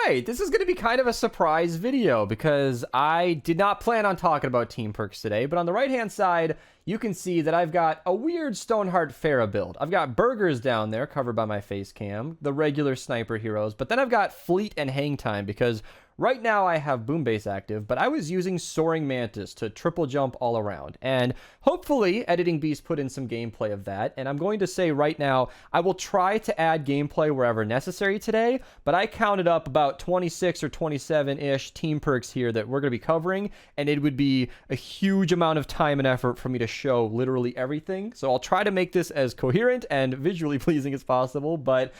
right, this is going to be kind of a surprise video because I did not plan on talking about team perks today, but on the right-hand side, you can see that I've got a weird Stoneheart Pharah build. I've got Burgers down there covered by my face cam, the regular sniper heroes, but then I've got Fleet and Hang Time because right now I have Boom Base active, but I was using Soaring Mantis to triple jump all around. And hopefully Editing Beast put in some gameplay of that. And I'm going to say right now, I will try to add gameplay wherever necessary today, but I counted up about 26 or 27-ish team perks here that we're going to be covering, and it would be a huge amount of time and effort for me to show literally everything. So I'll try to make this as coherent and visually pleasing as possible, but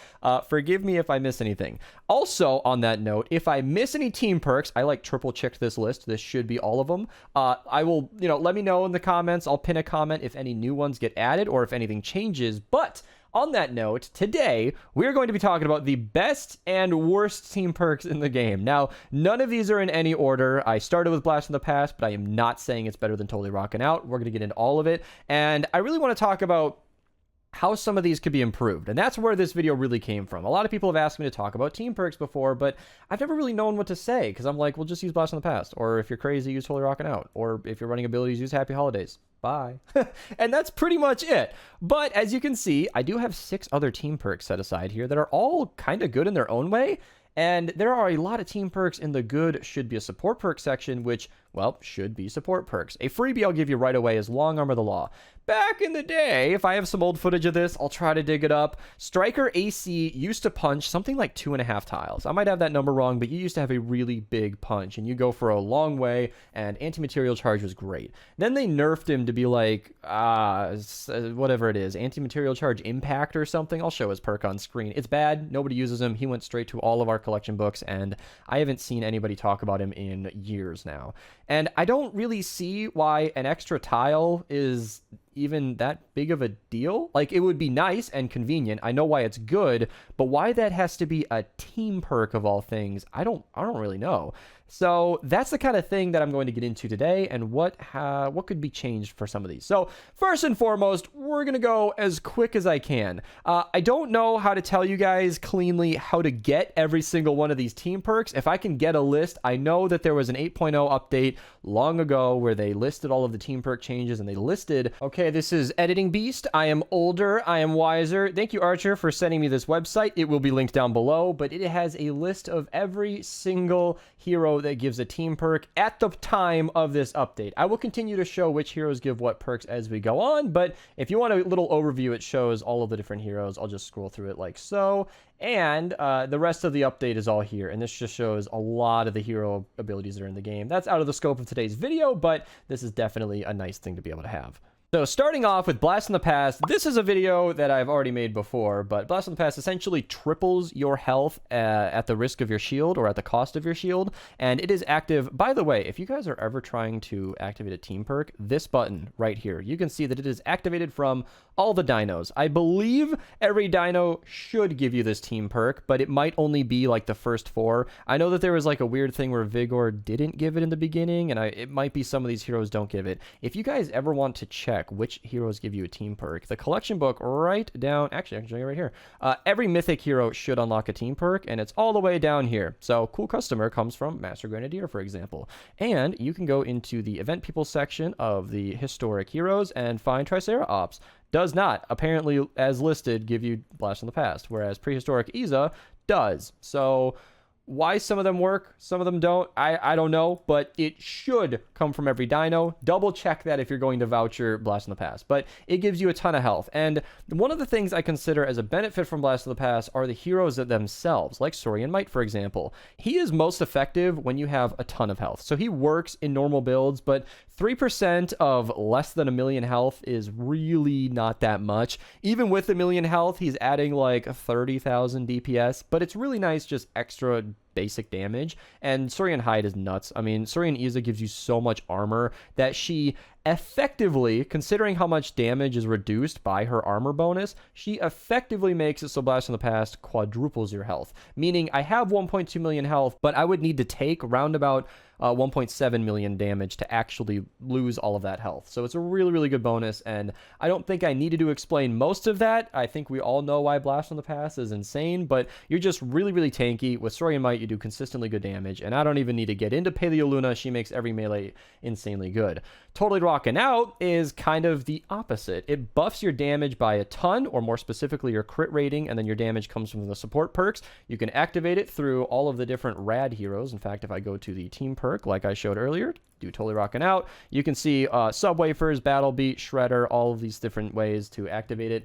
forgive me if I miss anything. Also, on that note, if I miss any team perks, I like triple checked this list. This should be all of them. I will, let me know in the comments. I'll pin a comment if any new ones get added or if anything changes. But on that note, today we're going to be talking about the best and worst team perks in the game. Now, none of these are in any order. I started with Blast from the Past, but I am not saying it's better than totally Rockin' Out. We're going to get into all of it. And I really want to talk about how some of these could be improved. And that's where this video really came from. A lot of people have asked me to talk about team perks before, but I've never really known what to say because I'm like, well, just use Blast from the Past. Or if you're crazy, use Totally Rockin' Out. Or if you're running abilities, use Happy Holidays. Bye. And that's pretty much it. But as you can see, I do have 6 other team perks set aside here that are all kind of good in their own way. And there are a lot of team perks in the good should be a support perk section, which, well, should be support perks. A freebie I'll give you right away is Long Arm of the Law. Back in the day, if I have some old footage of this, I'll try to dig it up. Striker AC used to punch something like 2.5 tiles. I might have that number wrong, but you used to have a really big punch, and you go for a long way, and anti-material charge was great. Then they nerfed him to be like, whatever it is, anti-material charge impact or something. I'll show his perk on screen. It's bad. Nobody uses him. He went straight to all of our collection books, and I haven't seen anybody talk about him in years now. And I don't really see why an extra tile is even that big of a deal. Like, it would be nice and convenient. I know why it's good, but why that has to be a team perk of all things, I don't really know. So that's the kind of thing that I'm going to get into today and what could be changed for some of these. So first and foremost, we're going to go as quick as I can. I don't know how to tell you guys cleanly how to get every single one of these team perks. If I can get a list, I know that there was an 8.0 update long ago where they listed all of the team perk changes and they listed, okay, this is Editing Beast. I am older. I am wiser. Thank you, Archer, for sending me this website. It will be linked down below, but it has a list of every single hero that gives a team perk at the time of this update. I will continue to show which heroes give what perks as we go on, but if you want a little overview, it shows all of the different heroes. I'll just scroll through it like so, and the rest of the update is all here, and this just shows a lot of the hero abilities that are in the game. That's out of the scope of today's video, but this is definitely a nice thing to be able to have. So starting off with Blast from the Past, this is a video that I've already made before, but Blast from the Past essentially triples your health at the risk of your shield or at the cost of your shield, and it is active. By the way, if you guys are ever trying to activate a team perk, this button right here, you can see that it is activated from all the dinos. I believe every dino should give you this team perk, but it might only be like the first 4. I know that there was like a weird thing where Vigor didn't give it in the beginning, and it might be some of these heroes don't give it. If you guys ever want to check which heroes give you a team perk, the collection book right down, actually I can show you right here, every mythic hero should unlock a team perk, and it's all the way down here. So cool customer comes from Master Grenadier, for example, and you can go into the event people section of the historic heroes and find Triceratops. Does not, apparently as listed, give you Blast from the Past, whereas prehistoric Iza does. So why some of them work, some of them don't, I don't know, but it should come from every dino. Double check that if you're going to voucher Blast from the Past, but it gives you a ton of health. And one of the things I consider as a benefit from Blast from the Past are the heroes themselves, like Saurian Might, for example. He is most effective when you have a ton of health. So he works in normal builds, but 3% of less than 1 million health is really not that much. Even with 1 million health, he's adding like 30,000 DPS, but it's really nice, just extra basic damage. And Saurian Hide is nuts. I mean, Saurian Iza gives you so much armor that she effectively, considering how much damage is reduced by her armor bonus, she effectively makes it so Blast from the Past quadruples your health. Meaning I have 1.2 million health, but I would need to take roundabout 1.7 million damage to actually lose all of that health. So it's a really, really good bonus, and I don't think I needed to explain most of that. I think we all know why Blast from the Past is insane, but you're just really, really tanky. With Soaring Might, you do consistently good damage, and I don't even need to get into Paleo Luna. She makes every melee insanely good. Totally Rockin' Out is kind of the opposite. It buffs your damage by a ton, or more specifically your crit rating, and then your damage comes from the support perks. You can activate it through all of the different rad heroes. In fact, if I go to the team perk, like I showed earlier, do Totally Rockin' Out, you can see Subwafers, Battle Beat, Shredder, all of these different ways to activate it.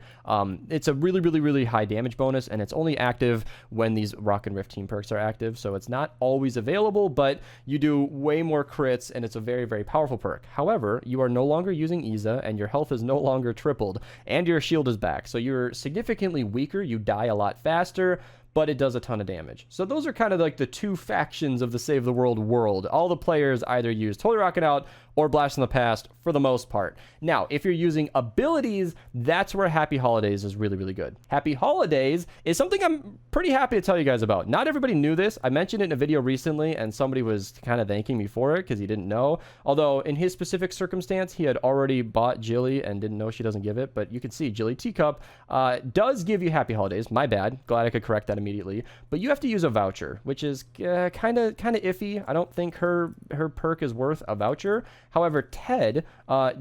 It's a really, really, really high damage bonus, and it's only active when these Rock and Rift team perks are active, so it's not always available, but you do way more crits, and it's a very, very powerful perk. However, you are no longer using Iza, and your health is no longer tripled, and your shield is back, so you're significantly weaker, you die a lot faster, but it does a ton of damage. So those are kind of like the two factions of the Save the World world. All the players either use Totally Rockin' Out or Blast from the Past for the most part. Now, if you're using abilities, that's where Happy Holidays is really, really good. Happy Holidays is something I'm pretty happy to tell you guys about. Not everybody knew this. I mentioned it in a video recently, and somebody was kind of thanking me for it because he didn't know. Although, in his specific circumstance, he had already bought Jilly and didn't know she doesn't give it. But you can see Jilly Teacup does give you Happy Holidays. My bad. Glad I could correct that immediately. But you have to use a voucher, which is kind of iffy. I don't think her perk is worth a voucher. However, Ted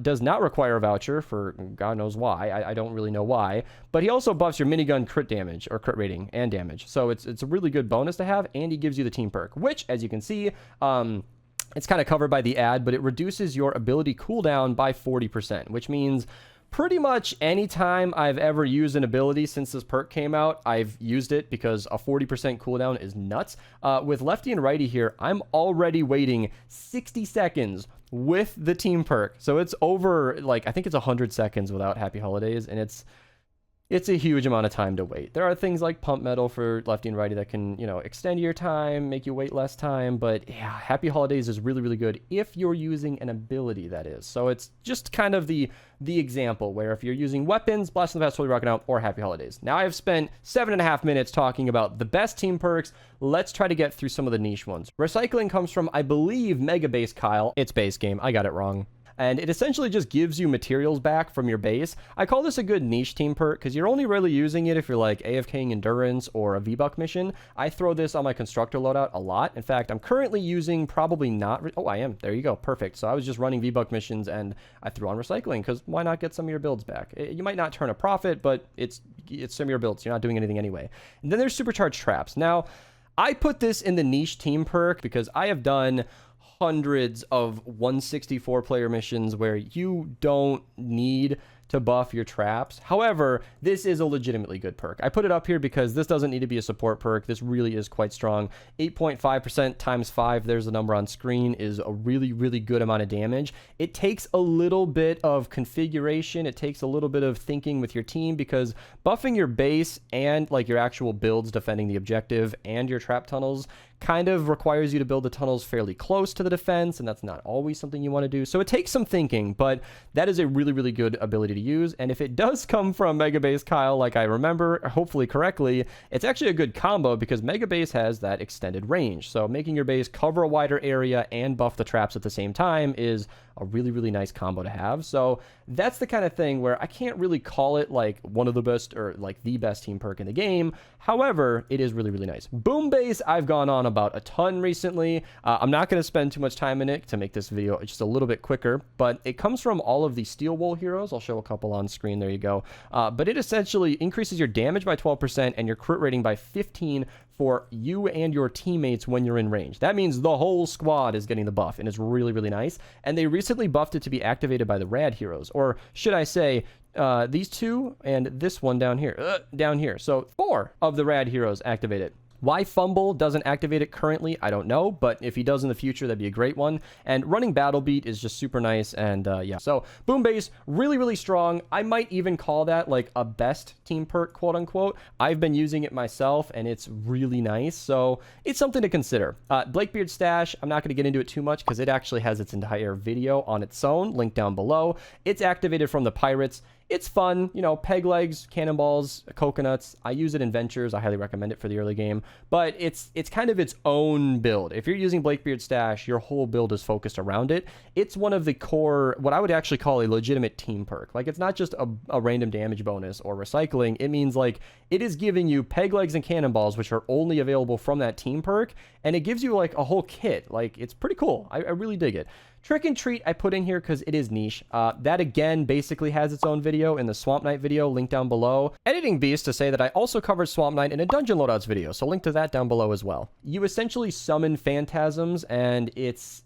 does not require a voucher for God knows why. I don't really know why. But he also buffs your minigun crit damage, or crit rating, and damage. So it's a really good bonus to have, and he gives you the team perk, which, as you can see, it's kind of covered by the ad, but it reduces your ability cooldown by 40%, which means pretty much any time I've ever used an ability since this perk came out, I've used it because a 40% cooldown is nuts. With lefty and righty here, I'm already waiting 60 seconds with the team perk. So it's over, like, I think it's 100 seconds without Happy Holidays, and it's a huge amount of time to wait. There are things like pump metal for lefty and righty that can, you know, extend your time, make you wait less time, but yeah, Happy Holidays is really, really good if you're using an ability, that is. So it's just kind of the example where if you're using weapons, Blast from the Past, Totally Rockin' Out, or Happy Holidays. Now I've spent 7.5 minutes talking about the best team perks. Let's try to get through some of the niche ones. Recycling comes from, I believe, Mega Base Kyle. It's base game. I got it wrong. And it essentially just gives you materials back from your base. I call this a good niche team perk because you're only really using it if you're like AFKing Endurance or a V-Buck mission. I throw this on my Constructor loadout a lot. In fact, I'm currently using probably not... Oh, I am. There you go. Perfect. So I was just running V-Buck missions and I threw on Recycling because why not get some of your builds back? You might not turn a profit, but it's some of your builds. You're not doing anything anyway. And then there's Supercharged Traps. Now, I put this in the niche team perk because I have done hundreds of 164 player missions where you don't need to buff your traps. However, this is a legitimately good perk. I put it up here because this doesn't need to be a support perk. This really is quite strong. 8.5% times 5, there's the number on screen, is a really, really good amount of damage. It takes a little bit of configuration. It takes a little bit of thinking with your team because buffing your base and like your actual builds defending the objective and your trap tunnels kind of requires you to build the tunnels fairly close to the defense, and that's not always something you want to do. So it takes some thinking, but that is a really, really good ability to use. And if it does come from Mega Base Kyle, like I remember, hopefully correctly, it's actually a good combo because Mega Base has that extended range. So making your base cover a wider area and buff the traps at the same time is a really, really nice combo to have. So that's the kind of thing where I can't really call it like one of the best or like the best team perk in the game. However, it is really, really nice. Boom Base, I've gone on about a ton recently. I'm not going to spend too much time in it to make this video just a little bit quicker, but it comes from all of the Steel Wool heroes. I'll show a couple on screen. There you go. But it essentially increases your damage by 12% and your crit rating by 15 for you and your teammates when you're in range. That means the whole squad is getting the buff, and it's really, really nice. And they recently buffed it to be activated by the rad heroes, or should I say, these two and this one down here. So 4 of the rad heroes activate it. Why Fumble doesn't activate it currently, I don't know, but if he does in the future, that'd be a great one. And running Battle Beat is just super nice, and yeah. So Boom Base, really, really strong. I might even call that like a best team perk, quote unquote. I've been using it myself, and it's really nice, so it's something to consider. Blakebeard Stash, I'm not going to get into it too much because it actually has its entire video on its own, link down below. It's activated from the Pirates. It's fun, you know, peg legs, cannonballs, coconuts. I use it in Ventures. I highly recommend it for the early game, but it's kind of its own build. If you're using Blakebeard Stash, your whole build is focused around it. It's one of the core, what I would actually call a legitimate team perk. Like, it's not just a random damage bonus or recycling. It means, like, it is giving you peg legs and cannonballs, which are only available from that team perk, and it gives you, like, a whole kit. Like, it's pretty cool. I really dig it. Trick and Treat I put in here because it is niche. That, again, basically has its own video in the Swamp Knight video, link down below. Editing Beast to say that I also covered Swamp Knight in a Dungeon Loadouts video, so link to that down below as well. You essentially summon phantasms, and it's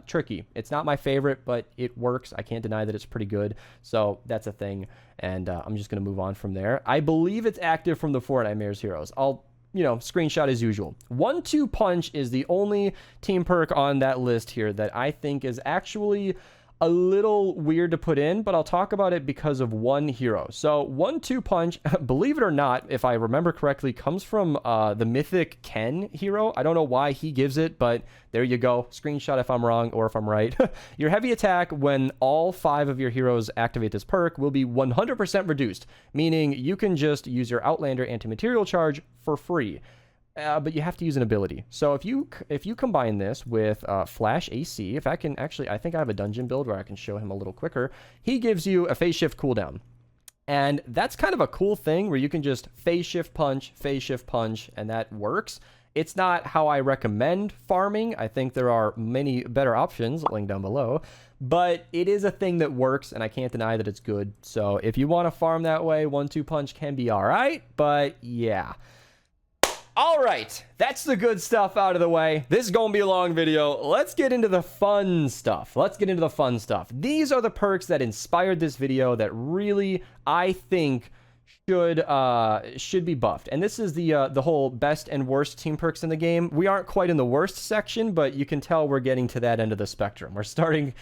tricky. It's not my favorite, but it works. I can't deny that it's pretty good, so that's a thing, and I'm just going to move on from there. I believe it's active from the Fortnite Mayor's Heroes. I'll screenshot as usual. 1-2 Punch is the only team perk on that list here that I think is actually a little weird to put in, but I'll talk about it because of one hero. So 1-2 Punch, believe it or not, if I remember correctly, comes from the mythic Ken hero. I don't know why he gives it, but there you go. Screenshot if I'm wrong or if I'm right. Your heavy attack when all 5 of your heroes activate this perk will be 100% reduced, meaning you can just use your Outlander anti-material charge for free. But you have to use an ability. So if you combine this with Flash AC, if I can actually, I think I have a dungeon build where I can show him a little quicker. He gives you a phase shift cooldown. And that's kind of a cool thing where you can just phase shift punch, and that works. It's not how I recommend farming. I think there are many better options, link down below. But it is a thing that works, and I can't deny that it's good. So if you want to farm that way, 1-2 Punch can be all right. But yeah. All right, that's the good stuff out of the way. This is going to be a long video. Let's get into the fun stuff. These are the perks that inspired this video that really, I think, should be buffed. And this is the whole best and worst team perks in the game. We aren't quite in the worst section, but you can tell we're getting to that end of the spectrum. We're starting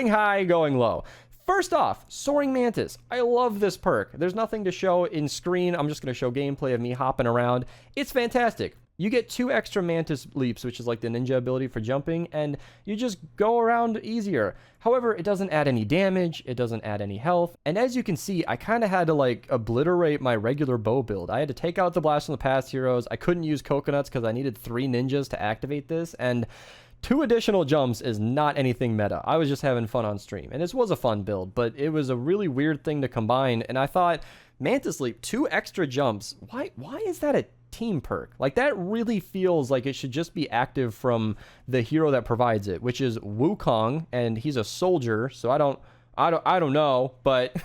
high, going low. First off, Soaring Mantis. I love this perk. There's nothing to show in screen. I'm just going to show gameplay of me hopping around. It's fantastic. You get 2 extra Mantis leaps, which is like the ninja ability for jumping, and you just go around easier. However, it doesn't add any damage, it doesn't add any health, and as you can see, I kind of had to like obliterate my regular bow build. I had to take out the Blast from the Past heroes. I couldn't use coconuts because I needed 3 ninjas to activate this, and 2 additional jumps is not anything meta. I was just having fun on stream, and this was a fun build, but it was a really weird thing to combine, and I thought, Mantis Leap, 2 extra jumps, why is that a team perk? Like, that really feels like it should just be active from the hero that provides it, which is Wukong, and he's a soldier, so I don't know, but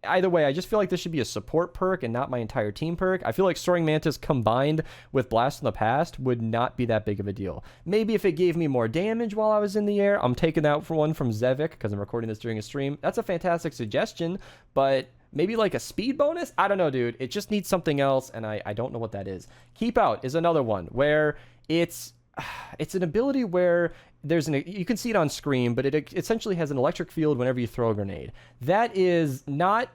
either way, I just feel like this should be a support perk and not my entire team perk. I feel like Soaring Mantis combined with Blast from the Past would not be that big of a deal. Maybe if it gave me more damage while I was in the air. I'm taking that for one from Zevik because I'm recording this during a stream. That's a fantastic suggestion, but maybe like a speed bonus? I don't know, dude. It just needs something else, and I don't know what that is. Keep Out is another one where it's an ability where you can see it on screen, but it essentially has an electric field whenever you throw a grenade. That is not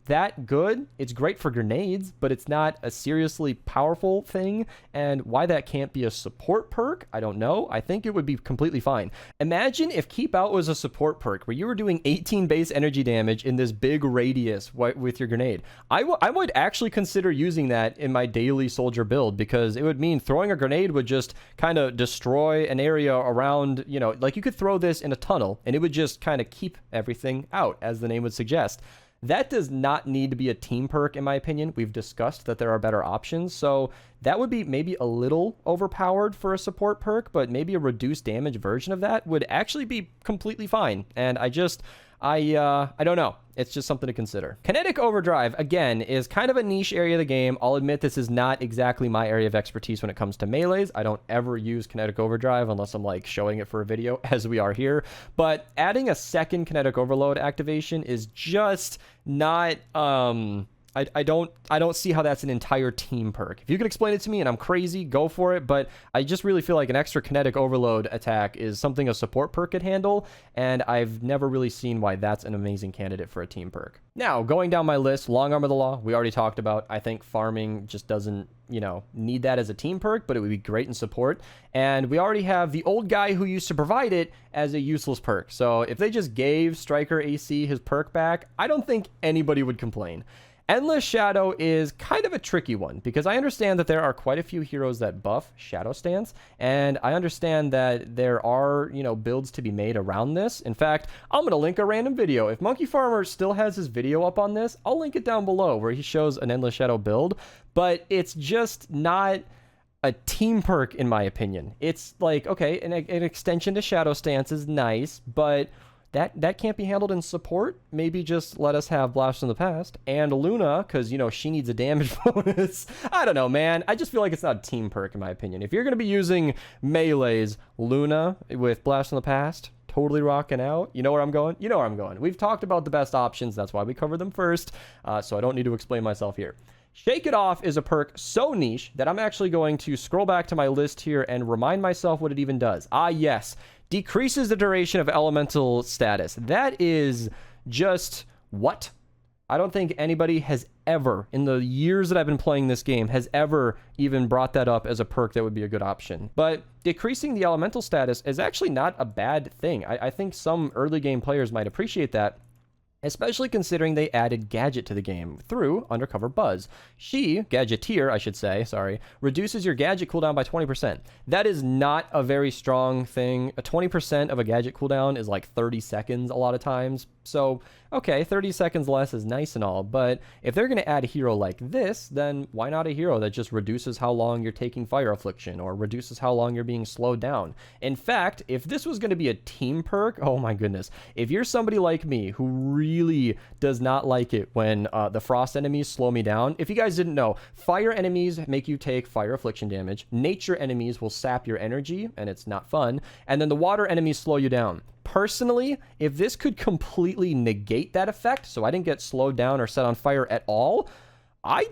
that good. It's great for grenades, but it's not a seriously powerful thing. And why that can't be a support perk, I don't know. I think it would be completely fine. Imagine if Keep Out was a support perk where you were doing 18 base energy damage in this big radius with your grenade. I would actually consider using that in my daily soldier build, because it would mean throwing a grenade would just kind of destroy an area around, like you could throw this in a tunnel and it would just kind of keep everything out, as the name would suggest. That does not need to be a team perk, in my opinion. We've discussed that there are better options, so that would be maybe a little overpowered for a support perk, but maybe a reduced damage version of that would actually be completely fine. And I don't know. It's just something to consider. Kinetic Overdrive, again, is kind of a niche area of the game. I'll admit this is not exactly my area of expertise when it comes to melees. I don't ever use Kinetic Overdrive unless I'm like showing it for a video, as we are here. But adding a second Kinetic Overload activation is just not I don't see how that's an entire team perk. If you can explain it to me and I'm crazy, go for it. But I just really feel like an extra kinetic overload attack is something a support perk could handle, and I've never really seen why that's an amazing candidate for a team perk. Now, going down my list, Long Arm of the Law, we already talked about. I think farming just doesn't, need that as a team perk, but it would be great in support. And we already have the old guy who used to provide it as a useless perk. So if they just gave Striker AC his perk back, I don't think anybody would complain. Endless Shadow is kind of a tricky one because I understand that there are quite a few heroes that buff Shadow Stance, and I understand that there are, builds to be made around this. In fact, I'm going to link a random video. If Monkey Farmer still has his video up on this, I'll link it down below where he shows an Endless Shadow build, but it's just not a team perk in my opinion. It's like, okay, an extension to Shadow Stance is nice, but that can't be handled in support. Maybe just let us have Blast from the Past and Luna, because, she needs a damage bonus. I don't know, man. I just feel like it's not a team perk, in my opinion. If you're going to be using melees, Luna with Blast from the Past, totally rocking out. You know where I'm going? You know where I'm going. We've talked about the best options. That's why we covered them first, so I don't need to explain myself here. Shake It Off is a perk so niche that I'm actually going to scroll back to my list here and remind myself what it even does. Ah, yes. Decreases the duration of elemental status. That is just what? I don't think anybody has ever, in the years that I've been playing this game, has ever even brought that up as a perk that would be a good option. But decreasing the elemental status is actually not a bad thing. I think some early game players might appreciate that, especially considering they added Gadget to the game through Undercover Buzz. She, Gadgeteer, I should say, sorry, reduces your Gadget cooldown by 20%. That is not a very strong thing. A 20% of a Gadget cooldown is like 30 seconds a lot of times. So, okay, 30 seconds less is nice and all, but if they're going to add a hero like this, then why not a hero that just reduces how long you're taking Fire Affliction or reduces how long you're being slowed down? In fact, if this was going to be a team perk, oh my goodness, if you're somebody like me who really does not like it when the Frost enemies slow me down, if you guys didn't know, Fire enemies make you take Fire Affliction damage, Nature enemies will sap your energy, and it's not fun, and then the Water enemies slow you down. Personally, if this could completely negate that effect, so I didn't get slowed down or set on fire at all, I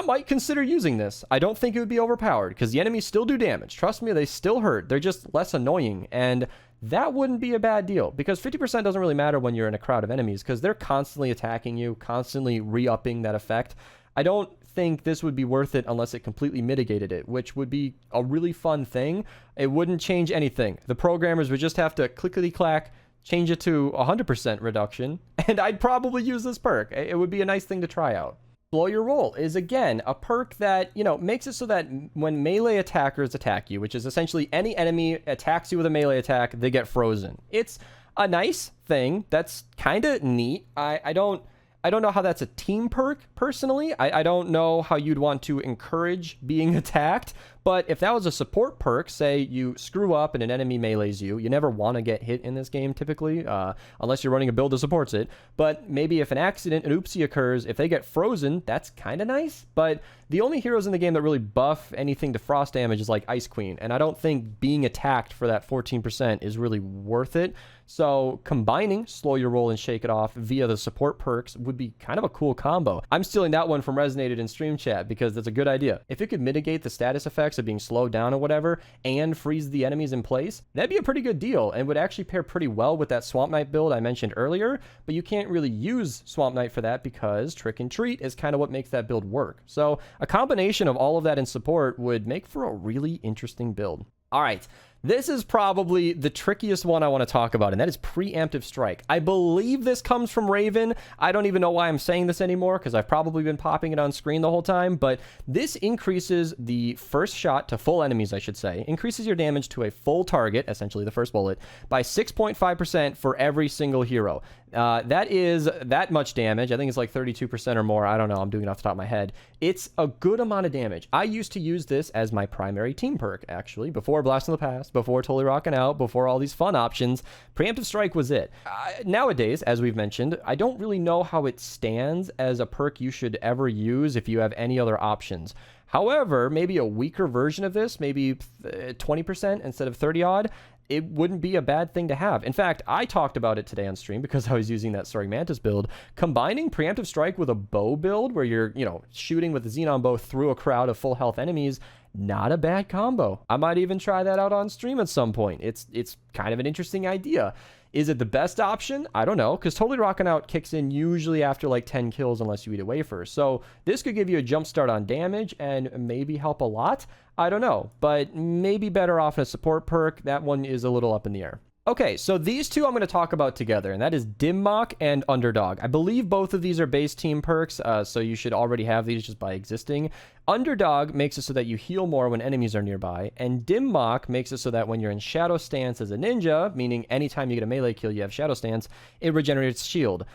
might consider using this. I don't think it would be overpowered, because the enemies still do damage. Trust me, they still hurt. They're just less annoying, and that wouldn't be a bad deal, because 50% doesn't really matter when you're in a crowd of enemies, because they're constantly attacking you, constantly re-upping that effect. I don't think this would be worth it unless it completely mitigated it, which would be a really fun thing. It wouldn't change anything. The programmers would just have to clickety-clack, change it to 100% reduction, and I'd probably use this perk. It would be a nice thing to try out. Slow Your Roll is, again, a perk that, makes it so that when melee attackers attack you, which is essentially any enemy attacks you with a melee attack, they get frozen. It's a nice thing. That's kind of neat. I don't know how that's a team perk, personally. I don't know how you'd want to encourage being attacked, but if that was a support perk, say you screw up and an enemy melees you never want to get hit in this game, typically, unless you're running a build that supports it, but maybe if an accident, an oopsie occurs, if they get frozen, that's kind of nice, but the only heroes in the game that really buff anything to frost damage is like Ice Queen, and I don't think being attacked for that 14% is really worth it. So combining Slow Your Roll and Shake It Off via the support perks would be kind of a cool combo. I'm stealing that one from Resonated in stream chat because that's a good idea. If it could mitigate the status effects of being slowed down or whatever and freeze the enemies in place, that'd be a pretty good deal and would actually pair pretty well with that Swamp Knight build I mentioned earlier, but you can't really use Swamp Knight for that because Trick and Treat is kind of what makes that build work. So a combination of all of that in support would make for a really interesting build. All right. This is probably the trickiest one I want to talk about, and that is Preemptive Strike. I believe this comes from Raven. I don't even know why I'm saying this anymore, because I've probably been popping it on screen the whole time, but this increases the first shot to full enemies, I should say, increases your damage to a full target, essentially the first bullet, by 6.5% for every single hero. That is that much damage. I think it's like 32% or more. I don't know. I'm doing it off the top of my head. It's a good amount of damage. I used to use this as my primary team perk, actually, before Blast from the Past, before Totally Rockin' Out, before all these fun options. Preemptive Strike was it. Nowadays, as we've mentioned, I don't really know how it stands as a perk you should ever use if you have any other options. However, maybe a weaker version of this, maybe 20% instead of 30 odd, it wouldn't be a bad thing to have. In fact, I talked about it today on stream because I was using that Soaring Mantis build. Combining Preemptive Strike with a bow build where you're, shooting with the Xenon bow through a crowd of full health enemies, not a bad combo. I might even try that out on stream at some point. It's kind of an interesting idea. Is it the best option? I don't know, because Totally Rockin' Out kicks in usually after like 10 kills unless you eat a wafer. So this could give you a jump start on damage and maybe help a lot. I don't know, but maybe better off in a support perk. That one is a little up in the air. Okay, so these two I'm going to talk about together, and that is Dim Mak and Underdog. I believe both of these are base team perks, so you should already have these just by existing. Underdog makes it so that you heal more when enemies are nearby, and Dim Mak makes it so that when you're in Shadow Stance as a ninja, meaning anytime you get a melee kill you have Shadow Stance, it regenerates shield.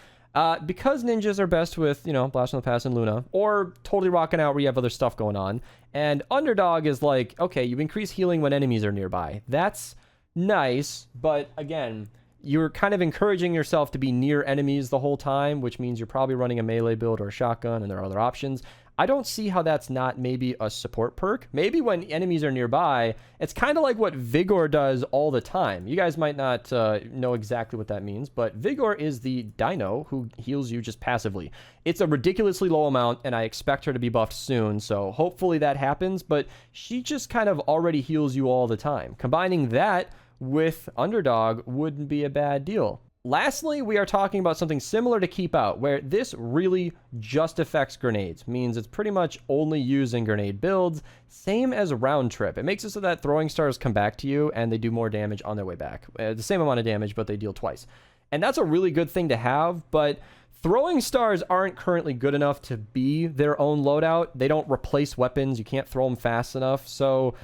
Because ninjas are best with, Blast from the Past and Luna, or Totally Rockin' Out where you have other stuff going on, and Underdog is like, okay, you increase healing when enemies are nearby. That's nice, but again, you're kind of encouraging yourself to be near enemies the whole time, which means you're probably running a melee build or a shotgun, and there are other options. I don't see how that's not maybe a support perk. Maybe when enemies are nearby, it's kind of like what Vigor does all the time. You guys might not know exactly what that means, but Vigor is the dino who heals you just passively. It's a ridiculously low amount, and I expect her to be buffed soon, so hopefully that happens, but she just kind of already heals you all the time. Combining that with Underdog wouldn't be a bad deal. Lastly, we are talking about something similar to Keep Out, where this really just affects grenades, means it's pretty much only used in grenade builds, same as Round Trip. It makes it so that throwing stars come back to you and they do more damage on their way back. The same amount of damage, but they deal twice. And that's a really good thing to have, but throwing stars aren't currently good enough to be their own loadout. They don't replace weapons. You can't throw them fast enough, so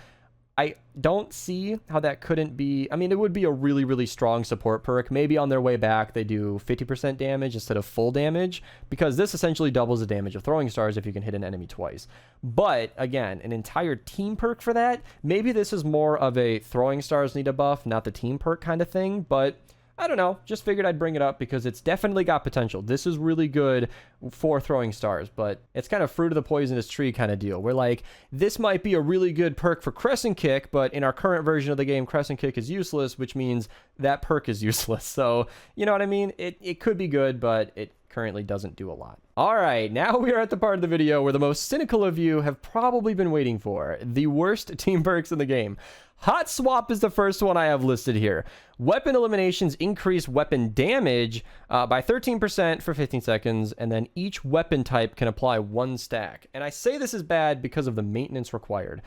I don't see how that couldn't be. I mean, it would be a really, really strong support perk. Maybe on their way back, they do 50% damage instead of full damage, because this essentially doubles the damage of throwing stars if you can hit an enemy twice. But again, an entire team perk for that, maybe this is more of a throwing stars need a buff, not the team perk kind of thing, but I don't know, just figured I'd bring it up because it's definitely got potential. This is really good for throwing stars, but it's kind of fruit of the poisonous tree kind of deal. Where like, this might be a really good perk for Crescent Kick, but in our current version of the game, Crescent Kick is useless, which means that perk is useless. So, you know what I mean? It could be good, but it currently doesn't do a lot. All right, now we are at the part of the video where the most cynical of you have probably been waiting for, the worst team perks in the game. Hot Swap is the first one I have listed here. Weapon eliminations increase weapon damage by 13% for 15 seconds, and then each weapon type can apply 1 stack. And I say this is bad because of the maintenance required.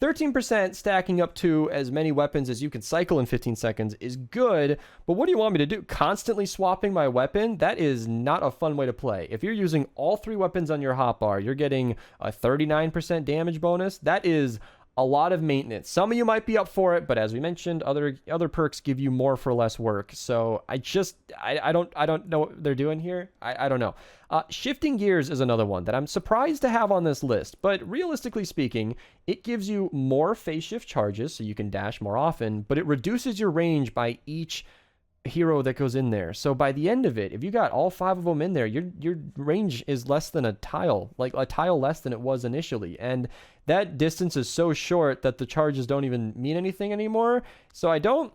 13% stacking up to as many weapons as you can cycle in 15 seconds is good, but what do you want me to do? Constantly swapping my weapon? That is not a fun way to play. If you're using all 3 weapons on your hotbar, you're getting a 39% damage bonus. That is a lot of maintenance. Some of you might be up for it, but as we mentioned, other perks give you more for less work. So I don't know what they're doing here. I don't know. Shifting Gears is another one that I'm surprised to have on this list, but realistically speaking, it gives you more phase shift charges, so you can dash more often, but it reduces your range by each hero that goes in there. So by the end of it, if you got all 5 of them in there, your range is less than a tile, like a tile less than it was initially. And that distance is so short that the charges don't even mean anything anymore. So I don't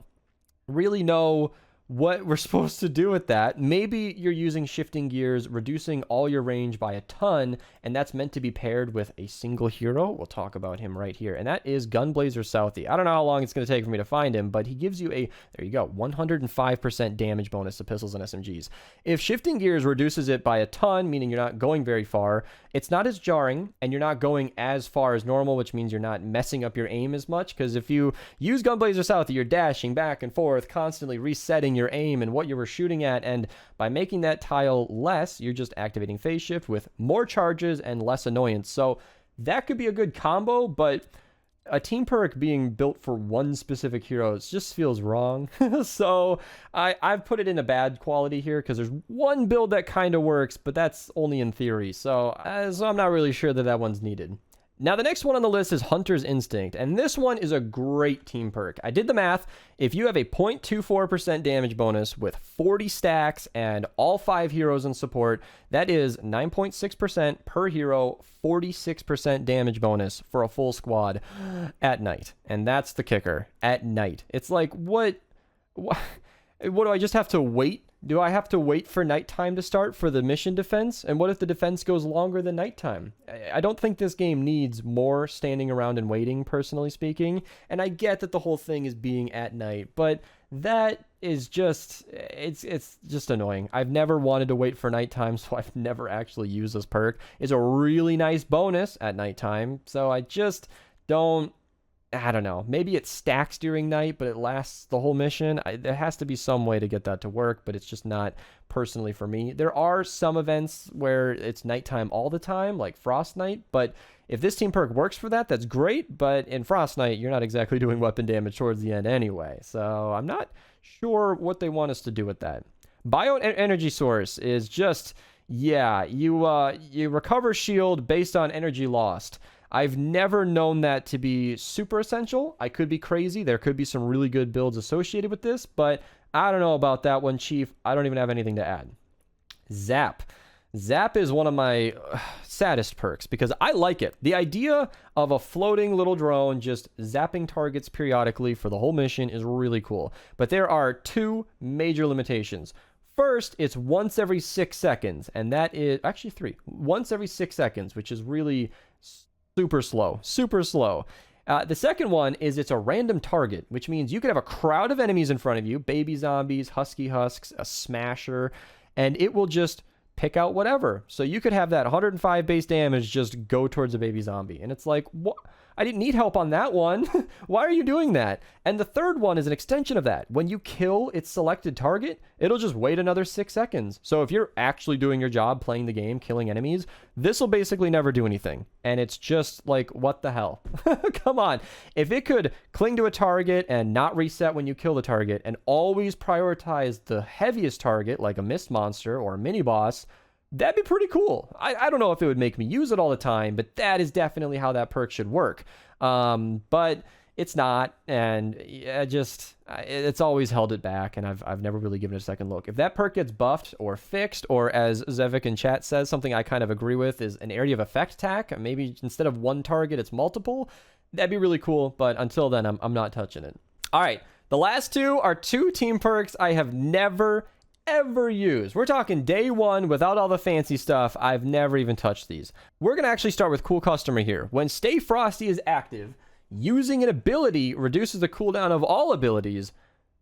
really know what we're supposed to do with that. Maybe you're using Shifting Gears, reducing all your range by a ton, and that's meant to be paired with a single hero. We'll talk about him right here, and that is Gunblazer Southie. I don't know how long it's going to take for me to find him, but he gives you there you go, 105% damage bonus to pistols and SMGs. If Shifting Gears reduces it by a ton, meaning you're not going very far, it's not as jarring, and you're not going as far as normal, which means you're not messing up your aim as much, because if you use Gunblazer Southie, you're dashing back and forth, constantly resetting your aim and what you were shooting at, and by making that tile less, you're just activating phase shift with more charges and less annoyance. So that could be a good combo, but a team perk being built for one specific hero just feels wrong. So I've put it in a bad quality here because there's one build that kind of works, but that's only in theory. So I'm not really sure that one's needed. Now, the next one on the list is Hunter's Instinct, and this one is a great team perk. I did the math. If you have a 0.24% damage bonus with 40 stacks and all 5 heroes in support, that is 9.6% per hero, 46% damage bonus for a full squad at night. And that's the kicker, at night. It's like, what do I just have to wait? Do I have to wait for nighttime to start for the mission defense? And what if the defense goes longer than nighttime? I don't think this game needs more standing around and waiting, personally speaking. And I get that the whole thing is being at night, but that is just, it's just annoying. I've never wanted to wait for nighttime, so I've never actually used this perk. It's a really nice bonus at nighttime, so I just don't, I don't know. Maybe it stacks during night, but it lasts the whole mission. There has to be some way to get that to work, but it's just not personally for me. There are some events where it's nighttime all the time, like Frost Night, but if this team perk works for that, that's great, but in Frost Night, you're not exactly doing weapon damage towards the end anyway, so I'm not sure what they want us to do with that. Bio Energy Source is just, yeah, you recover shield based on energy lost. I've never known that to be super essential. I could be crazy. There could be some really good builds associated with this, but I don't know about that one, Chief. I don't even have anything to add. Zap. Zap is one of my saddest perks because I like it. The idea of a floating little drone just zapping targets periodically for the whole mission is really cool. But there are 2 major limitations. First, it's once every 6 seconds, and that is actually 3. Once every 6 seconds, which is really super slow. The second one is it's a random target, which means you could have a crowd of enemies in front of you, baby zombies, husky husks, a smasher, and it will just pick out whatever. So you could have that 105 base damage just go towards a baby zombie. And it's like, what? I didn't need help on that one. Why are you doing that? And the third one is an extension of that. When you kill its selected target, it'll just wait another 6 seconds. So if you're actually doing your job, playing the game, killing enemies, this will basically never do anything. And it's just like, what the hell? Come on. If it could cling to a target and not reset when you kill the target and always prioritize the heaviest target, like a mist monster or a mini boss, that'd be pretty cool. I don't know if it would make me use it all the time, but that is definitely how that perk should work. But it's not, and it's always held it back, and I've never really given it a second look. If that perk gets buffed or fixed, or as Zevik in chat says, something I kind of agree with is an area of effect tack. Maybe instead of one target, it's multiple. That'd be really cool, but until then, I'm not touching it. All right, the last 2 are 2 team perks I have never ever use. We're talking day 1 without all the fancy stuff. I've never even touched these. We're going to actually start with Cool Customer here. When Stay Frosty is active, using an ability reduces the cooldown of all abilities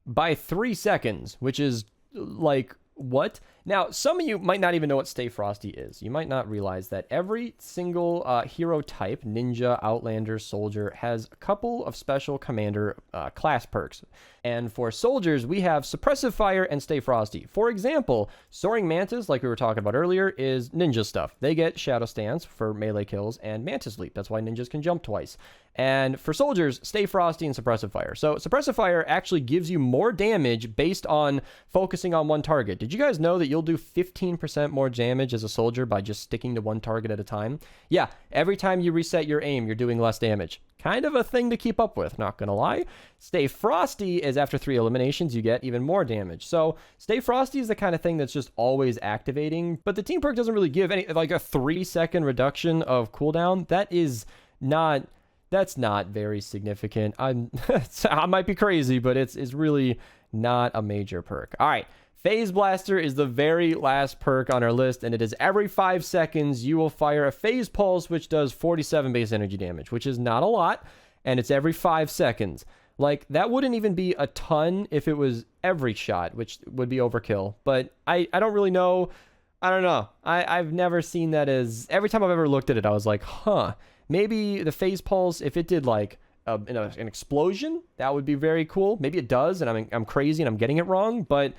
by 3 seconds, which is like, what? Now, some of you might not even know what Stay Frosty is. You might not realize that every single hero type, ninja, outlander, soldier, has a couple of special commander class perks. And for soldiers, we have Suppressive Fire and Stay Frosty. For example, Soaring Mantis, like we were talking about earlier, is ninja stuff. They get Shadow Stance for melee kills and Mantis Leap. That's why ninjas can jump twice. And for soldiers, Stay Frosty and Suppressive Fire. So Suppressive Fire actually gives you more damage based on focusing on one target. Did you guys know that you'll do 15% more damage as a soldier by just sticking to one target at a time? Yeah, every time you reset your aim, you're doing less damage. Kind of a thing to keep up with, not gonna lie. Stay Frosty is after 3 eliminations, you get even more damage. So Stay Frosty is the kind of thing that's just always activating, but the team perk doesn't really give any, like a 3-second reduction of cooldown. That's not very significant. I might be crazy, but it's really not a major perk. All right. Phase Blaster is the very last perk on our list, and it is every 5 seconds you will fire a Phase Pulse, which does 47 base energy damage, which is not a lot, and it's every 5 seconds. Like, that wouldn't even be a ton if it was every shot, which would be overkill, but I don't really know. I don't know. I've never seen that as... Every time I've ever looked at it, I was like, huh, maybe the Phase Pulse, if it did, like, an explosion, that would be very cool. Maybe it does, and I'm crazy and I'm getting it wrong, but...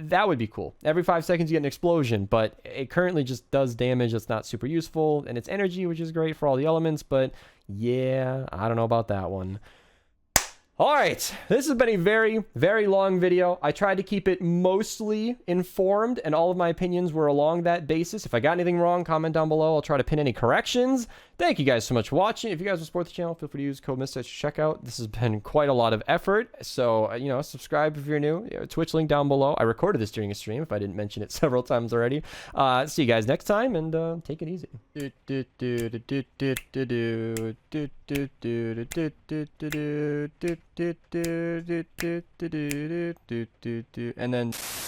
that would be cool. Every 5 seconds you get an explosion, but it currently just does damage that's not super useful, and it's energy, which is great for all the elements, but yeah, I don't know about that one. All right, this has been a very, very long video. I tried to keep it mostly informed, and all of my opinions were along that basis. If I got anything wrong, comment down below. I'll try to pin any corrections. Thank you guys so much for watching. If you guys will support the channel, feel free to use code Mista at checkout. This has been quite a lot of effort, so, you know, subscribe if you're new. Twitch link down below. I recorded this during a stream, if I didn't mention it several times already. See you guys next time, and take it easy. And then